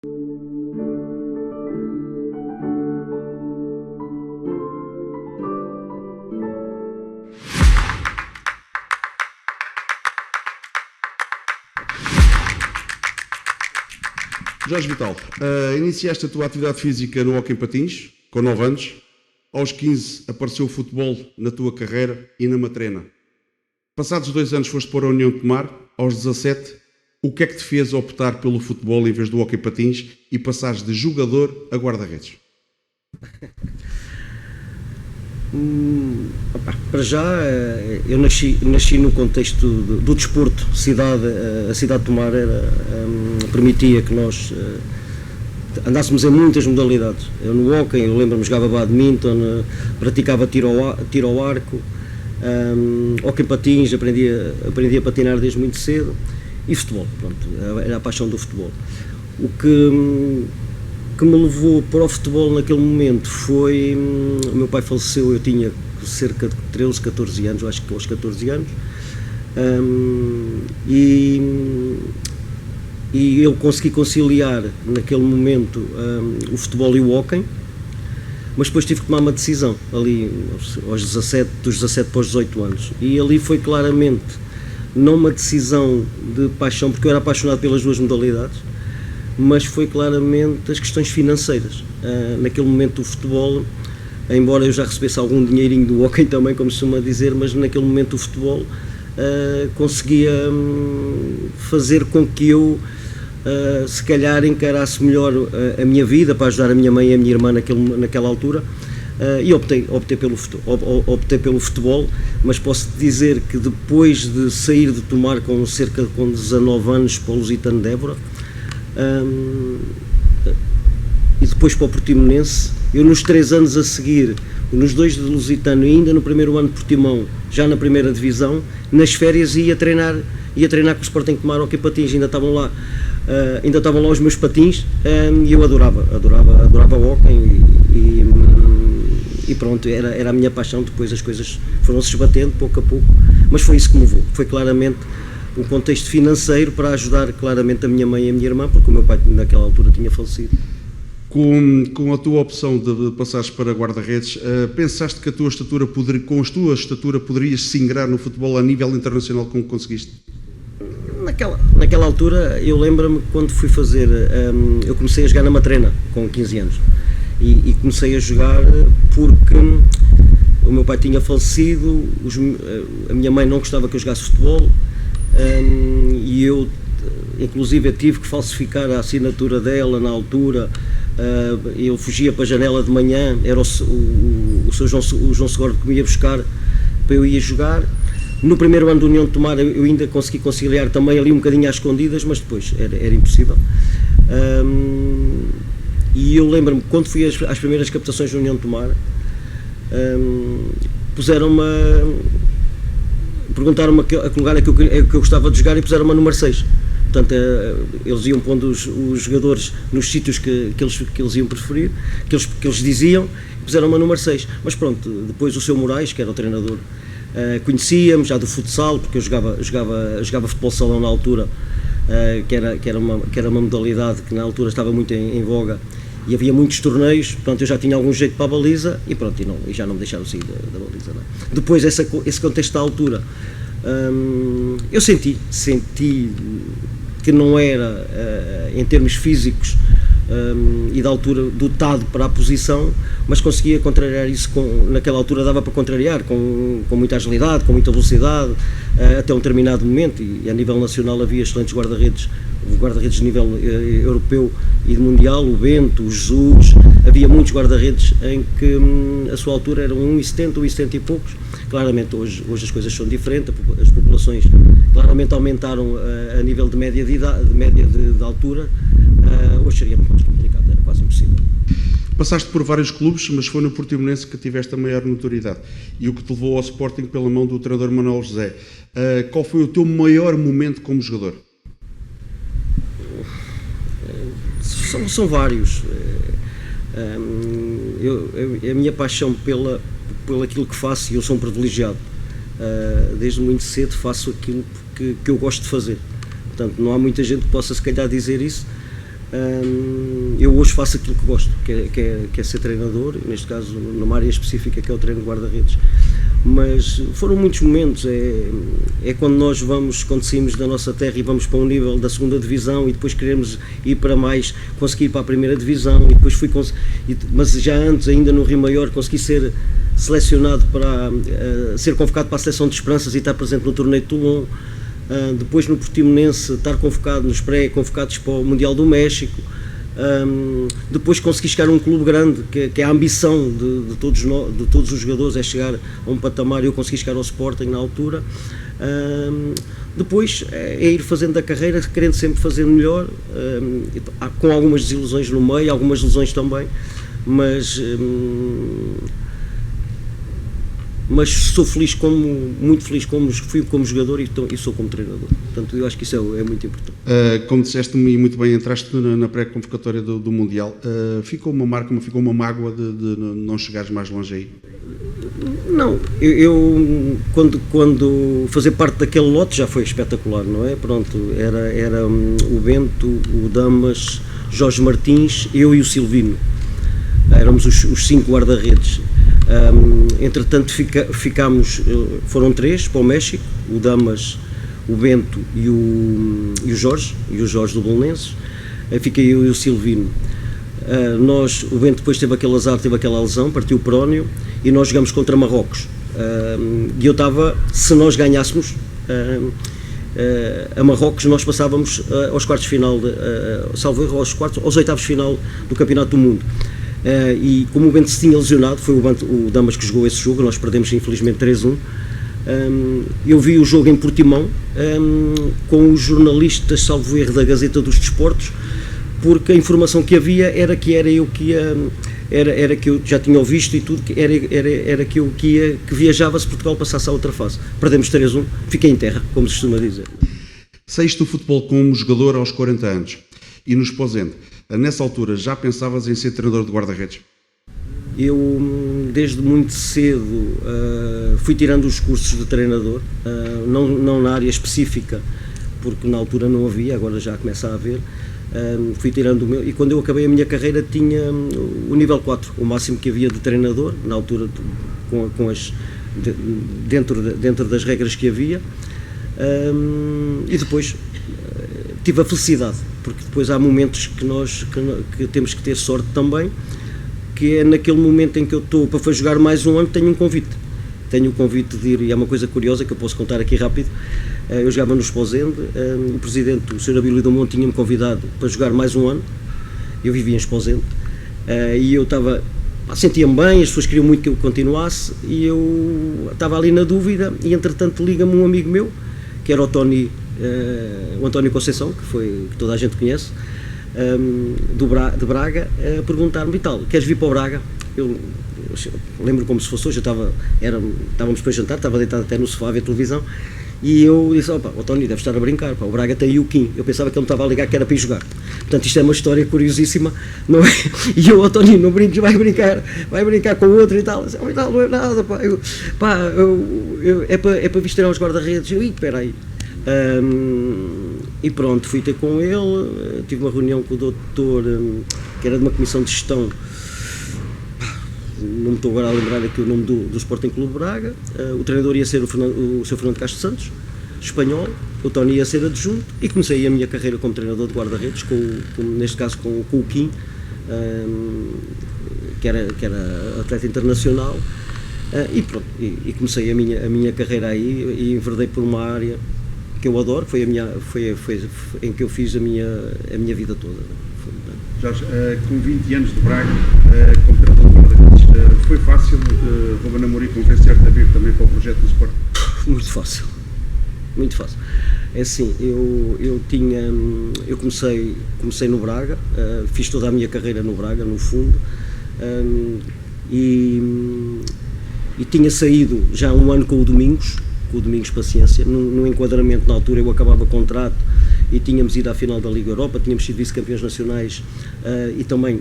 Jorge Vital, iniciaste a tua atividade física no hóquei em patins, com 9 anos. Aos 15 apareceu o futebol na tua carreira e na matrena. Passados 2 anos foste para a União de Tomar. Aos 17, o que é que te fez optar pelo futebol em vez do hóquei em patins e passares de jogador a guarda-redes? Para já, eu nasci no contexto do desporto. A cidade de Tomar permitia que nós andássemos em muitas modalidades. Eu no hóquei, eu lembro-me, jogava badminton, praticava tiro ao arco, hóquei em patins, aprendi a patinar desde muito cedo, e futebol, pronto, era a paixão do futebol. O que me levou para o futebol naquele momento foi, o meu pai faleceu, eu tinha cerca de 13, 14 anos, acho que aos 14 anos, e eu consegui conciliar naquele momento o futebol e o hóquei, mas depois tive que tomar uma decisão ali aos 17, dos 17 para os 18 anos, e ali foi claramente não uma decisão de paixão, porque eu era apaixonado pelas duas modalidades, mas foi claramente as questões financeiras. Naquele momento o futebol, embora eu já recebesse algum dinheirinho do hóquei também, como se costuma dizer, mas naquele momento o futebol conseguia fazer com que eu se calhar encarasse melhor a minha vida para ajudar a minha mãe e a minha irmã naquela altura, e optei pelo futebol, mas posso dizer que depois de sair de Tomar com 19 anos para o Lusitano de Évora, e depois para o Portimonense, eu nos 3 anos a seguir, nos 2 de Lusitano e ainda no primeiro ano de Portimão, já na primeira divisão, nas férias ia treinar com o Sporting de Tomar, hóquei patins, ainda estavam lá os meus patins, e eu adorava o hóquei, e pronto, era a minha paixão. Depois as coisas foram-se esbatendo pouco a pouco, mas foi isso que me levou, foi claramente um contexto financeiro para ajudar claramente a minha mãe e a minha irmã, porque o meu pai naquela altura tinha falecido. Com a tua opção de passares para guarda-redes, pensaste que com a tua estatura poderias se ingrar no futebol a nível internacional como conseguiste? Naquela altura, eu lembro-me quando fui fazer, eu comecei a jogar na matrena com 15 anos, e comecei a jogar porque o meu pai tinha falecido, a minha mãe não gostava que eu jogasse futebol, e eu inclusive tive que falsificar a assinatura dela na altura. Eu fugia para a janela de manhã, era o João Seguro que me ia buscar para eu ir jogar. No primeiro ano da União de Tomar eu ainda consegui conciliar também ali um bocadinho às escondidas, mas depois era impossível. E eu lembro-me, quando fui às primeiras captações da União de Tomar, perguntaram-me a que lugar é que eu gostava de jogar e puseram-me a número 6. Portanto, eles iam pondo os jogadores nos sítios que eles iam preferir, que eles diziam, e puseram-me a número 6. Mas pronto, depois o seu Moraes, que era o treinador, conhecíamos já do futsal, porque eu jogava futebol salão na altura, que era uma modalidade que na altura estava muito em voga, e havia muitos torneios. Portanto, eu já tinha algum jeito para a baliza, e pronto, e já não me deixaram sair da baliza. Não. Depois, esse contexto da altura, eu senti que não era, em termos físicos e da altura, dotado para a posição, mas conseguia contrariar isso. Naquela altura dava para contrariar com muita agilidade, com muita velocidade, até um determinado momento, e a nível nacional havia excelentes guarda-redes de nível europeu e de mundial, o Bento, o Jesus. Havia muitos guarda-redes em que a sua altura era 1,70, 1,70 e poucos. Claramente hoje as coisas são diferentes, as populações claramente aumentaram a nível de média de altura. Hoje seria muito mais complicado, era quase impossível. Passaste por vários clubes, mas foi no Portimonense que tiveste a maior notoriedade, e o que te levou ao Sporting pela mão do treinador Manuel José. Qual foi o teu maior momento como jogador? São vários. A minha paixão pelo aquilo que faço, e eu sou um privilegiado, desde muito cedo faço aquilo que eu gosto de fazer. Portanto, não há muita gente que possa se calhar dizer isso, Eu hoje faço aquilo que gosto, que é ser treinador, neste caso numa área específica que é o treino de guarda-redes. Mas foram muitos momentos, é quando nós quando saímos da nossa terra e vamos para um nível da segunda divisão e depois queremos ir para mais, conseguir ir para a primeira divisão, e depois mas já antes, ainda no Rio Maior, consegui ser selecionado para ser convocado para a seleção de Esperanças e estar presente no torneio de Toulon. Depois no Portimonense estar convocado nos pré-convocados para o Mundial do México. Depois consegui chegar a um clube grande, que é a ambição de todos os jogadores, é chegar a um patamar. Eu consegui chegar ao Sporting na altura. Depois é ir fazendo a carreira, querendo sempre fazer melhor, com algumas desilusões no meio, algumas lesões também, mas sou feliz, muito feliz como fui como jogador e sou como treinador. Portanto, eu acho que isso é muito importante. Como disseste-me e muito bem, entraste na pré-convocatória do Mundial. Ficou uma marca, ficou uma mágoa de não chegares mais longe aí? Não, eu quando fazer parte daquele lote já foi espetacular, não é? Pronto, era o Bento, o Damas, Jorge Martins, eu e o Silvino. Éramos os 5 guarda-redes. Entretanto ficámos, foram 3 para o México, o Damas, o Bento e o Jorge do Belenenses. Fiquei eu e o Silvino. O Bento depois teve aquele azar, teve aquela lesão, partiu o perónio, e nós jogamos contra Marrocos. E eu estava, se nós ganhássemos a Marrocos, nós passávamos aos quartos de final, salvo erro, aos oitavos de final do Campeonato do Mundo. E como o Bento se tinha lesionado, foi o Damas que jogou esse jogo, nós perdemos infelizmente 3-1. Eu vi o jogo em Portimão com os jornalistas, salvo erro, da Gazeta dos Desportos, porque a informação que havia era que eu já tinha visto e tudo, que viajava se Portugal passasse à outra fase. Perdemos 3-1, fiquei em terra, como se costuma dizer. Saíste do futebol como jogador aos 40 anos e no Esposende. Nessa altura já pensavas em ser treinador de guarda-redes? Eu, desde muito cedo, fui tirando os cursos de treinador, não na área específica, porque na altura não havia, agora já começa a haver. Fui tirando o meu, e quando eu acabei a minha carreira tinha o nível 4, o máximo que havia de treinador, na altura dentro das regras que havia. E depois tive a felicidade, porque depois há momentos que temos que ter sorte também, que é naquele momento em que eu estou para jogar mais um ano, tenho um convite de ir, e é uma coisa curiosa que eu posso contar aqui rápido. Eu jogava no Esposende, o presidente, o Sr. Abílio do Monte, tinha-me convidado para jogar mais um ano. Eu vivia em Esposende, e eu sentia-me bem, as pessoas queriam muito que eu continuasse, e eu estava ali na dúvida, e entretanto liga-me um amigo meu, que era o António Conceição, que toda a gente conhece, de Braga, a perguntar-me: e tal, queres vir para o Braga? Eu lembro como se fosse hoje, estávamos para jantar, estava deitado até no sofá a ver televisão, e eu disse: opa, o Tony deve estar a brincar, pá, o Braga tem aí o Kim. Eu pensava que ele me estava a ligar que era para ir jogar. Portanto, isto é uma história curiosíssima, não é? E eu: o Tony, não brinques, vai brincar com o outro e tal. Não é nada, pá, é para vestir aos guarda-redes. Eu: espera aí. E pronto, fui ter com ele, tive uma reunião com o doutor, que era de uma comissão de gestão, não me estou agora a lembrar aqui o nome do Sporting Clube Braga. O treinador ia ser o Sr. Fernando Castro Santos, espanhol. O Tony ia ser adjunto, e comecei a minha carreira como treinador de guarda-redes, neste caso com o Kim, que era atleta internacional. E pronto, e comecei a minha carreira aí, e enverdei por uma área que eu adoro, foi em que eu fiz a minha vida toda. Jorge, com 20 anos de Braga, como treinador de guarda-redes, foi fácil Ruben Amorim convencer-te a vir também para o projeto do Sporting? Muito fácil, muito fácil. É assim, eu comecei no Braga, fiz toda a minha carreira no Braga, no fundo, e tinha saído já um ano com o Domingos Paciência, no enquadramento. Na altura eu acabava o contrato e tínhamos ido à final da Liga Europa, tínhamos sido vice-campeões nacionais, e também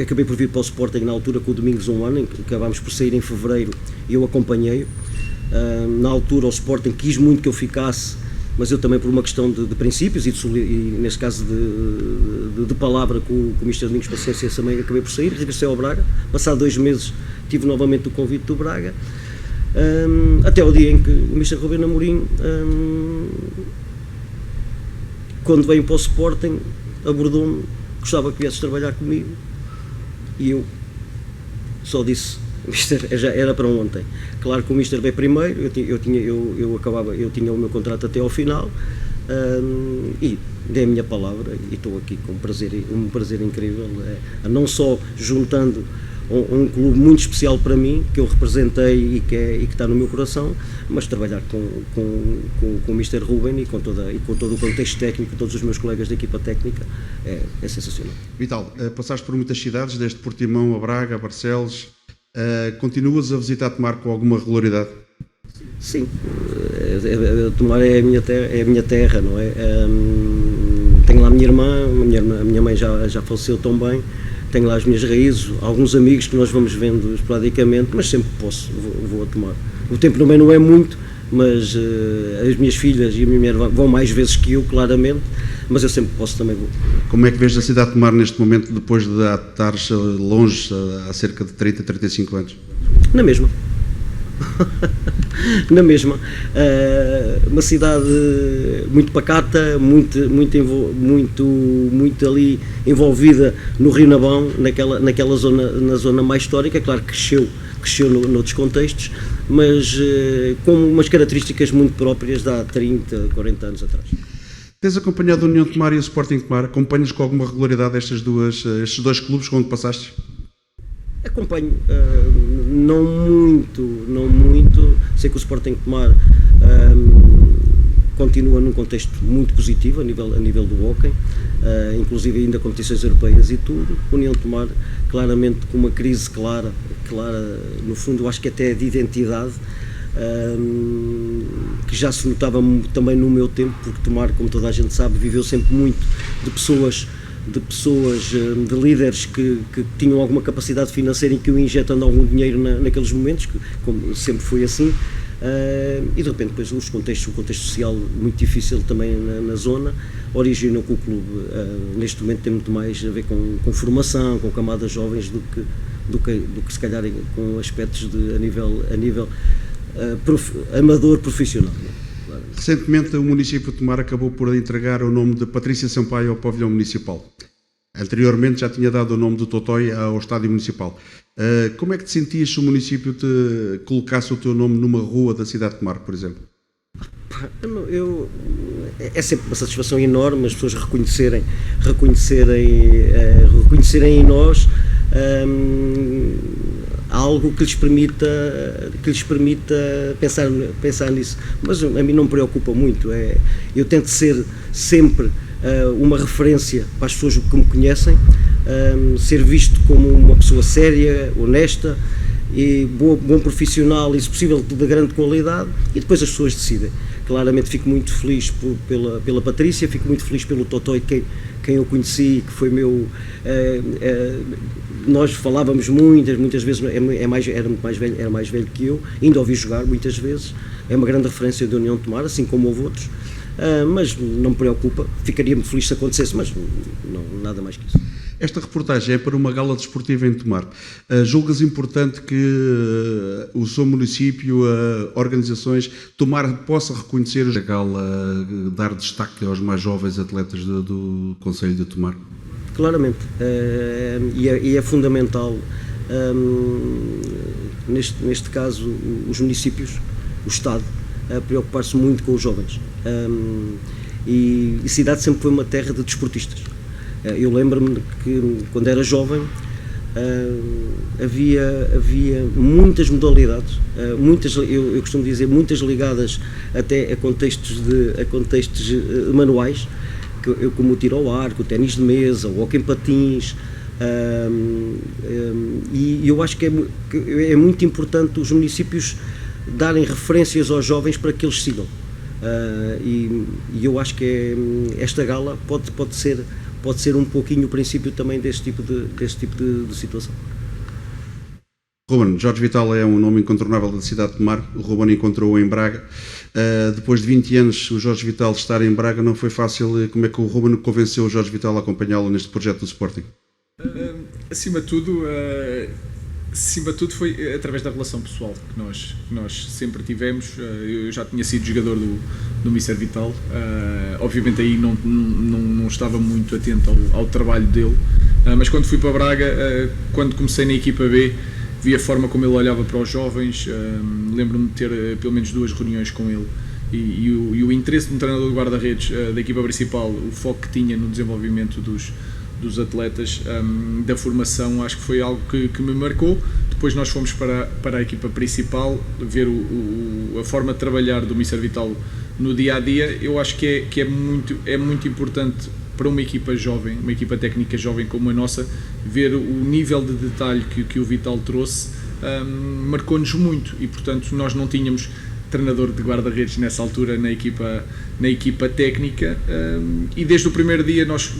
acabei por vir para o Sporting na altura com o Domingos um ano, em que acabámos por sair em fevereiro, e eu acompanhei-o. Na altura o Sporting quis muito que eu ficasse, mas eu também por uma questão de princípios e neste caso de palavra com o Mr. Domingos Paciência também acabei por sair, regressei ao Braga, passado 2 meses tive novamente o convite do Braga, até o dia em que o Mr. Ruben Amorim, quando veio para o Sporting, abordou-me, gostava que viesses trabalhar comigo, e eu só disse, Mister, já era para ontem. Claro que o Mister veio primeiro, eu tinha o meu contrato até ao final, e dei a minha palavra e estou aqui com um prazer incrível, não só juntando um clube muito especial para mim, que eu representei e que está no meu coração, mas trabalhar com o Mr. Ruben e com todo o contexto técnico, todos os meus colegas da equipa técnica, é sensacional. Vital, passaste por muitas cidades, desde Portimão a Braga, a Barcelos. Continuas a visitar Tomar com alguma regularidade? Sim, Tomar é a minha terra, não é? Tenho lá a minha irmã, a minha mãe já faleceu também, tenho lá as minhas raízes, alguns amigos que nós vamos vendo esporadicamente, mas sempre que posso vou a Tomar. O tempo também não é muito, mas as minhas filhas e a minha mulher vão mais vezes que eu, claramente, mas eu sempre que posso também vou. Como é que vês a cidade de Tomar neste momento, depois de estares longe há cerca de 30, 35 anos? Na mesma. Na mesma. Uma cidade muito pacata, muito ali envolvida no Rio Nabão, naquela zona, na zona mais histórica. Claro que cresceu noutros contextos, mas com umas características muito próprias de há 30, 40 anos atrás. Tens acompanhado a União de Tomar e o Sporting de Tomar? Acompanhas com alguma regularidade estes dois clubes onde passaste? Acompanho, não muito, sei que o Sporting de Tomar continua num contexto muito positivo a nível do hóquei, inclusive ainda competições europeias e tudo. A União de Tomar claramente com uma crise clara, no fundo eu acho que até de identidade, que já se notava também no meu tempo, porque Tomar, como toda a gente sabe, viveu sempre muito de pessoas, de líderes que tinham alguma capacidade financeira e que iam injetando algum dinheiro naqueles momentos, como sempre foi assim, e de repente depois o contexto social muito difícil também na zona, originou que o clube neste momento tem muito mais a ver com formação, com camadas jovens do que se calhar com aspectos a nível amador profissional. Claro. Recentemente o município de Tomar acabou por entregar o nome de Patrícia Sampaio ao pavilhão municipal. Anteriormente já tinha dado o nome de Totói ao estádio municipal. Como é que te sentias se o município te colocasse o teu nome numa rua da cidade de Tomar, por exemplo? É sempre uma satisfação enorme as pessoas reconhecerem em nós algo que lhes permita pensar nisso, mas a mim não me preocupa muito. Eu tento ser sempre uma referência para as pessoas que me conhecem, ser visto como uma pessoa séria, honesta e bom profissional e, se possível, de grande qualidade, e depois as pessoas decidem. Claramente fico muito feliz pela Patrícia, fico muito feliz pelo Totói, quem eu conheci, que foi meu... nós falávamos muitas vezes, era muito mais velho, era mais velho que eu, ainda ouvi jogar muitas vezes, é uma grande referência da União de Tomar, assim como houve outros, mas não me preocupa, ficaria muito feliz se acontecesse, mas não, nada mais que isso. Esta reportagem é para uma gala desportiva em Tomar. Julgas importante que o seu município, organizações, Tomar possa reconhecer a gala, dar destaque aos mais jovens atletas do Concelho de Tomar? Claramente, e é fundamental, neste caso, os municípios, o Estado, preocupar-se muito com os jovens. E a cidade sempre foi uma terra de desportistas. Eu lembro-me que, quando era jovem, havia muitas modalidades, eu costumo dizer, muitas ligadas até a contextos manuais, como o tiro ao arco, o ténis de mesa, o hóquei em patins, e eu acho que é muito importante os municípios darem referências aos jovens para que eles sigam, e eu acho que esta gala pode ser um pouquinho o princípio também deste tipo de situação. Ruben, Jorge Vital é um nome incontornável da cidade de Mar. O Ruben encontrou-o em Braga. Depois de 20 anos, o Jorge Vital estar em Braga não foi fácil. Como é que o Ruben convenceu o Jorge Vital a acompanhá-lo neste projeto do Sporting? Acima de tudo foi através da relação pessoal que nós sempre tivemos. Eu já tinha sido jogador do Mister Vital, obviamente aí não estava muito atento ao trabalho dele, mas quando fui para Braga, quando comecei na equipa B, vi a forma como ele olhava para os jovens. Lembro-me de ter pelo menos 2 reuniões com ele e o interesse de um treinador de guarda-redes da equipa principal, o foco que tinha no desenvolvimento dos atletas, da formação, acho que foi algo que me marcou. Depois nós fomos para a equipa principal, ver a forma de trabalhar do Mister Vital no dia-a-dia. Eu acho que é muito importante para uma equipa jovem, uma equipa técnica jovem como a nossa, ver o nível de detalhe que o Vital trouxe. Marcou-nos muito e, portanto, nós não tínhamos treinador de guarda-redes nessa altura na equipa técnica, e desde o primeiro dia nós,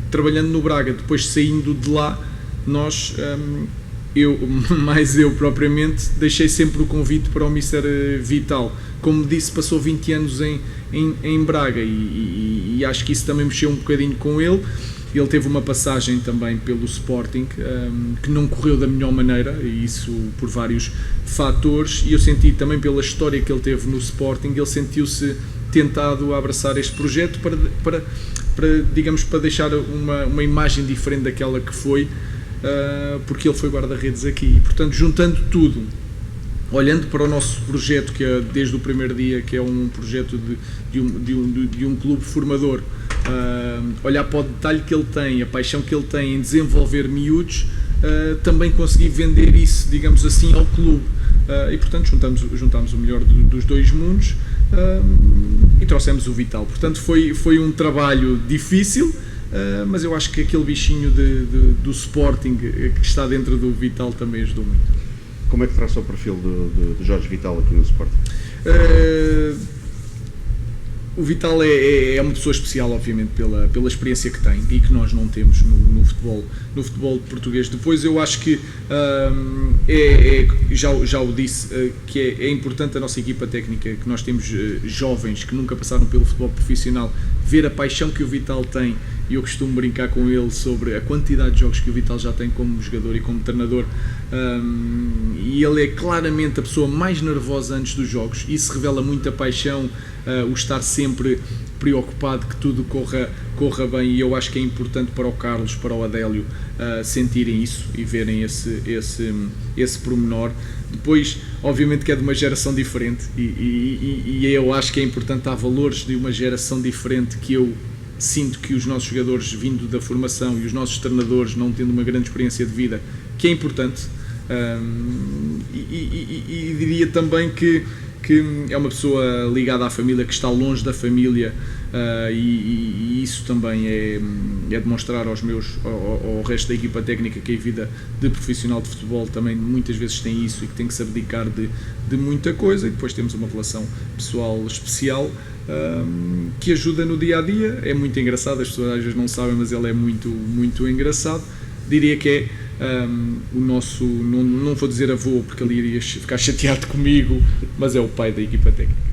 trabalhando no Braga, depois saindo de lá, eu propriamente, deixei sempre o convite para o Mister Vital. Como disse, passou 20 anos em Braga e acho que isso também mexeu um bocadinho com ele. Ele teve uma passagem também pelo Sporting, que não correu da melhor maneira, e isso por vários fatores, e eu senti também pela história que ele teve no Sporting, ele sentiu-se tentado a abraçar este projeto para deixar uma imagem diferente daquela que foi, porque ele foi guarda-redes aqui. E, portanto, juntando tudo, olhando para o nosso projeto, que é desde o primeiro dia, que é um projeto de um clube formador, olhar para o detalhe que ele tem, a paixão que ele tem em desenvolver miúdos, também consegui vender isso, digamos assim, ao clube, e portanto juntámos o melhor dos dois mundos, e trouxemos o Vital. Portanto foi um trabalho difícil, mas eu acho que aquele bichinho do Sporting que está dentro do Vital também ajudou muito. Como é que traça o perfil do Jorge Vital aqui no Sporting? O Vital é uma pessoa especial, obviamente, pela experiência que tem e que nós não temos no futebol português. Depois eu acho que, já o disse, que é importante a nossa equipa técnica, que nós temos jovens que nunca passaram pelo futebol profissional, ver a paixão que o Vital tem, e eu costumo brincar com ele sobre a quantidade de jogos que o Vital já tem como jogador e como treinador, e ele é claramente a pessoa mais nervosa antes dos jogos. Isso revela muita paixão, o estar sempre preocupado que tudo corra bem, e eu acho que é importante para o Carlos, para o Adélio, sentirem isso e verem esse pormenor. Depois, obviamente que é de uma geração diferente, e eu acho que é importante, há valores de uma geração diferente que eu sinto que os nossos jogadores vindo da formação e os nossos treinadores não tendo uma grande experiência de vida, que é importante, e diria também que é uma pessoa ligada à família, que está longe da família, e isso também é demonstrar ao resto da equipa técnica que a vida de profissional de futebol também muitas vezes tem isso e que tem que se abdicar de muita coisa. E depois temos uma relação pessoal especial, que ajuda no dia-a-dia. É muito engraçado, as pessoas às vezes não sabem, mas ele é muito, muito engraçado. Diria que é o nosso, não vou dizer avô porque ele iria ficar chateado comigo, mas é o pai da equipa técnica.